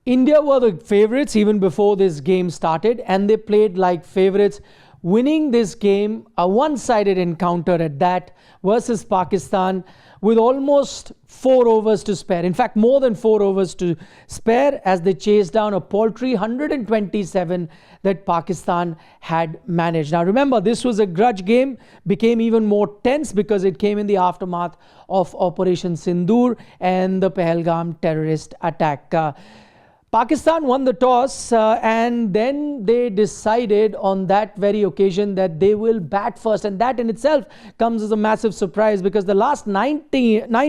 India were the favourites even before this game started, and they played like favourites, winning this game, a one-sided encounter at that, versus Pakistan with almost 4 overs to spare. In fact, more than 4 overs to spare as they chased down a paltry 127 that Pakistan had managed. Now remember, this was a grudge game, became even more tense because it came in the aftermath of Operation Sindoor and the Pahalgam terrorist attack. Pakistan won the toss and then they decided on that very occasion that they will bat first, and that in itself comes as a massive surprise because the last 9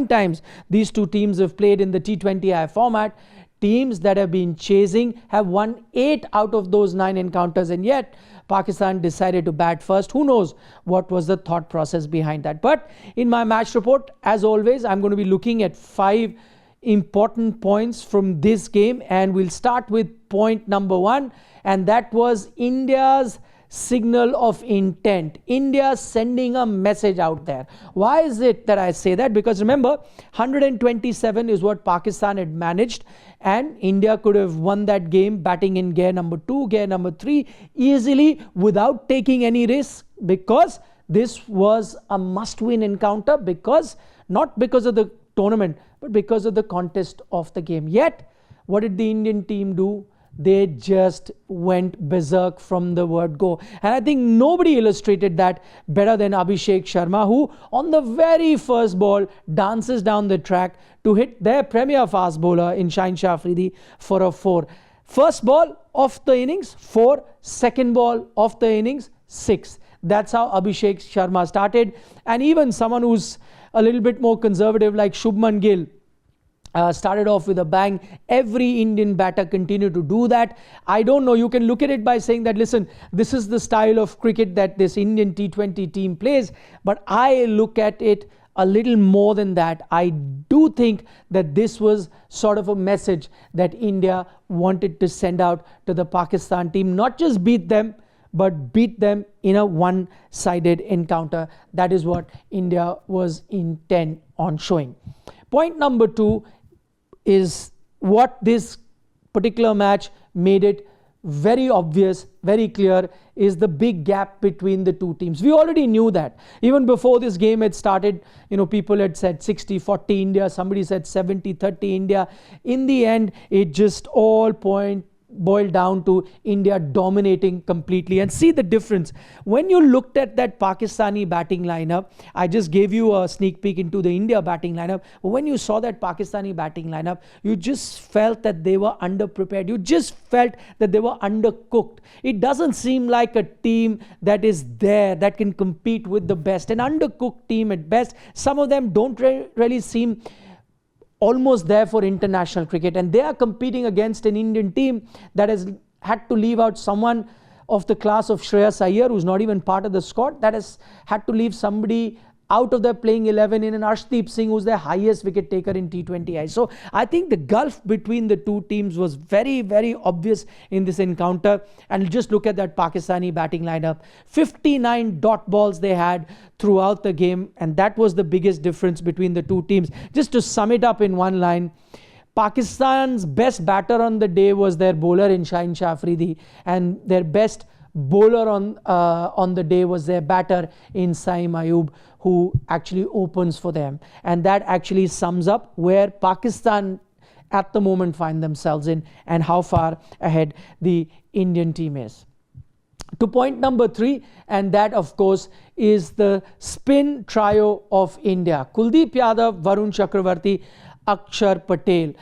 times these two teams have played in the T20I format, teams that have been chasing have won 8 out of those 9 encounters, and yet Pakistan decided to bat first. Who knows what was the thought process behind that? But in my match report, as always, I'm going to be looking at 5 important points from this game, and we'll start with point number 1, and that was India's signal of intent. India sending a message out there. Why is it that I say that? Because remember, 127 is what Pakistan had managed, and India could have won that game batting in gear number 2, gear number 3 easily without taking any risk, because this was a must-win encounter, because not because of the tournament but because of the contest of the game. Yet what did the Indian team do? They just went berserk from the word go, and I think nobody illustrated that better than Abhishek Sharma, who on the very first ball dances down the track to hit their premier fast bowler in Shaheen Shah Afridi for a 4. First ball of the innings 4, second ball of the innings 6. That's how Abhishek Sharma started, and even someone who's a little bit more conservative like Shubman Gill started off with a bang. Every Indian batter continued to do that. I don't know, you can look at it by saying that, listen, this is the style of cricket that this Indian T20 team plays, but I look at it a little more than that. I do think that this was sort of a message that India wanted to send out to the Pakistan team, not just beat them, but beat them in a one-sided encounter. That is what India was intent on showing. Point number 2 is what this particular match made it very obvious, very clear, is the big gap between the two teams. We already knew that. Even before this game had started, people had said 60-40 India, somebody said 70-30 India. In the end, it just all boiled down to India dominating completely. And see the difference. When you looked at that Pakistani batting lineup, I just gave you a sneak peek into the India batting lineup. But when you saw that Pakistani batting lineup, you just felt that they were underprepared. You just felt that they were undercooked. It doesn't seem like a team that is there, that can compete with the best. An undercooked team at best. Some of them don't really seem almost there for international cricket, and they are competing against an Indian team that has had to leave out someone of the class of Shreyas Iyer, who's not even part of the squad, that has had to leave somebody out of their playing 11 in an Arshdeep Singh, who's their highest wicket taker in T20I. So I think the gulf between the two teams was very, very obvious in this encounter. And just look at that Pakistani batting lineup. 59 dot balls they had throughout the game, and that was the biggest difference between the two teams. Just to sum it up in one line, Pakistan's best batter on the day was their bowler in Shaheen Shah Afridi, and their best bowler on the day was their batter in Saim Ayub, who actually opens for them. And that actually sums up where Pakistan at the moment find themselves in and how far ahead the Indian team is. To point number 3, and that of course is the spin trio of India. Kuldeep Yadav, Varun Chakravarti, Akshar Patel.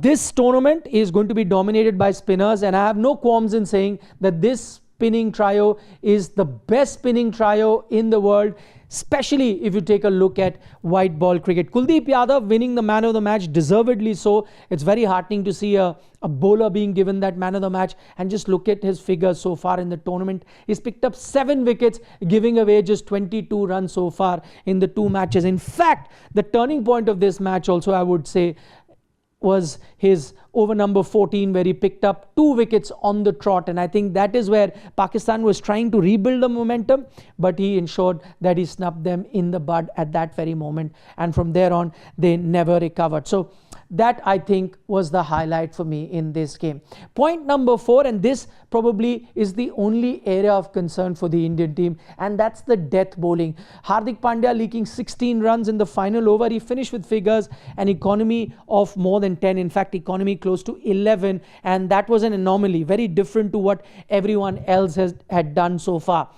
This tournament is going to be dominated by spinners, and I have no qualms in saying that this spinning trio is the best spinning trio in the world, especially if you take a look at white ball cricket. Kuldeep Yadav winning the man of the match, deservedly so. It's very heartening to see a bowler being given that man of the match, and just look at his figures so far in the tournament. He's picked up 7 wickets, giving away just 22 runs so far in the 2 matches. In fact, the turning point of this match also, I would say, was his over number 14, where he picked up 2 wickets on the trot, and I think that is where Pakistan was trying to rebuild the momentum, but he ensured that he snubbed them in the bud at that very moment, and from there on they never recovered. So that I think was the highlight for me in this game. Point number 4, and this probably is the only area of concern for the Indian team, and that's the death bowling. Hardik Pandya leaking 16 runs in the final over. He finished with figures, an economy of more than 10, in fact economy close to 11, and that was an anomaly, very different to what everyone else had done so far.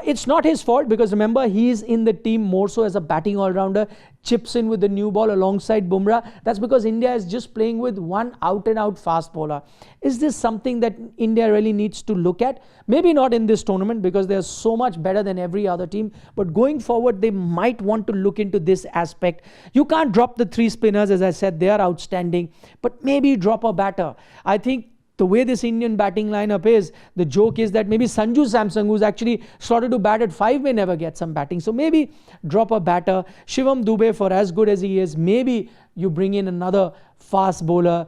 It's not his fault, because remember, he is in the team more so as a batting all-rounder, chips in with the new ball alongside Bumrah. That's because India is just playing with one out-and-out fast bowler. Is this something that India really needs to look at? Maybe not in this tournament, because they are so much better than every other team, but going forward they might want to look into this aspect. You can't drop the 3 spinners, as I said, they are outstanding, but maybe drop a batter. I think the way this Indian batting lineup is, the joke is that maybe Sanju Samson, who's actually started to bat at 5, may never get some batting. So maybe drop a batter. Shivam Dube, for as good as he is, maybe you bring in another fast bowler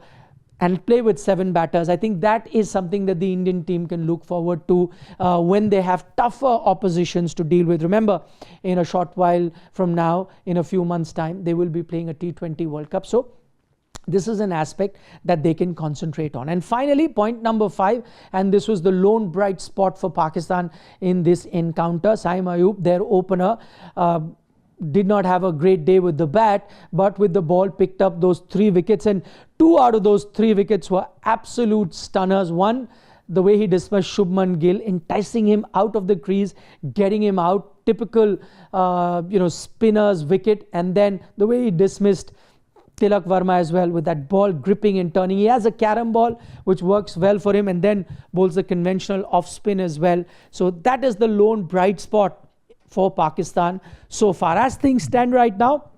and play with 7 batters. I think that is something that the Indian team can look forward to when they have tougher oppositions to deal with. Remember, in a short while from now, in a few months' time, they will be playing a T20 World Cup. So this is an aspect that they can concentrate on. And finally, point number 5, and this was the lone bright spot for Pakistan in this encounter. Saim Ayub, their opener, did not have a great day with the bat, but with the ball picked up those 3 wickets, and 2 out of those 3 wickets were absolute stunners. One, the way he dismissed Shubman Gill, enticing him out of the crease, getting him out, typical spinner's wicket, and then the way he dismissed Tilak Verma as well, with that ball gripping and turning. He has a carom ball which works well for him, and then bowls the conventional off spin as well. So that is the lone bright spot for Pakistan so far. As things stand right now,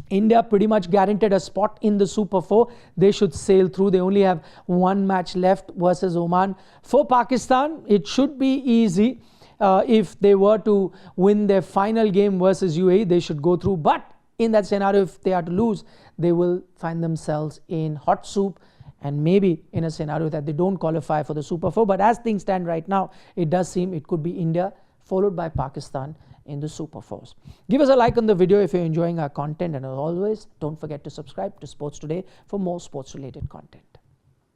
India pretty much guaranteed a spot in the Super 4. They should sail through. They only have 1 match left versus Oman. For Pakistan, it should be easy. If they were to win their final game versus UAE, they should go through. But in that scenario, if they are to lose, they will find themselves in hot soup, and maybe in a scenario that they don't qualify for the Super 4. But as things stand right now, it does seem it could be India followed by Pakistan in the Super 4s. Give us a like on the video if you're enjoying our content, and as always, don't forget to subscribe to Sports Today for more sports related content.